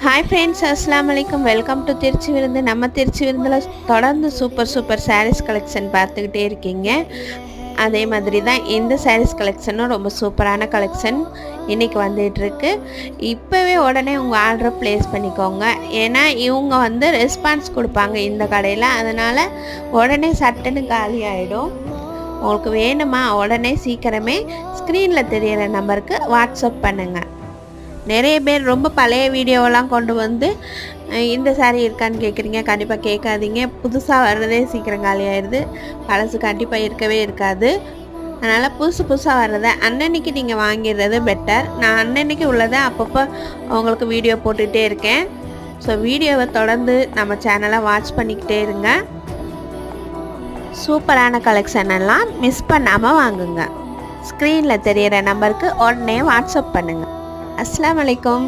Hi friends, அஸ்ஸலாமு அலைக்கும். Welcome to Trichy விருந்து. நம்ம திருச்சி விருந்தில் தொடர்ந்து சூப்பர் சாரீஸ் கலெக்ஷன் பார்த்துக்கிட்டே இருக்கீங்க. அதே மாதிரி தான் இந்த சாரீஸ் கலெக்ஷனும் ரொம்ப சூப்பரான கலெக்ஷன் இன்றைக்கி வந்துகிட்ருக்கு. இப்போவே உடனே உங்கள் ஆர்டரை ப்ளேஸ் பண்ணிக்கோங்க. ஏன்னா இவங்க வந்து ரெஸ்பான்ஸ் கொடுப்பாங்க இந்த கடையில். அதனால் உடனே சட்டுன்னு காலி ஆகிடும். உங்களுக்கு வேணுமா உடனே சீக்கிரமே ஸ்க்ரீனில் தெரியிற நம்பருக்கு வாட்ஸ்அப் பண்ணுங்கள். நிறைய பேர் ரொம்ப பழைய வீடியோவெல்லாம் கொண்டு வந்து இந்த சாரீ இருக்கான்னு கேட்குறீங்க. கண்டிப்பாக கேட்காதீங்க. புதுசாக வர்றதே சீக்கிரம் காலி ஆயிடுது. பழசு கண்டிப்பாக இருக்கவே இருக்காது. அதனால் புதுசாக வர்றதை அன்னன்னைக்கு நீங்கள் வாங்கிடுறது பெட்டர். நான் அன்னன்னைக்கு உள்ளதை அப்பப்போ உங்களுக்கு வீடியோ போட்டுகிட்டே இருக்கேன். ஸோ வீடியோவை தொடர்ந்து நம்ம சேனலை வாட்ச் பண்ணிக்கிட்டே இருங்க. சூப்பரான கலெக்ஷன் எல்லாம் மிஸ் பண்ணாமல் வாங்குங்க. ஸ்க்ரீனில் தெரிகிற நம்பருக்கு உடனே வாட்ஸ்அப் பண்ணுங்கள். அஸ்ஸலாமு அலைக்கும்.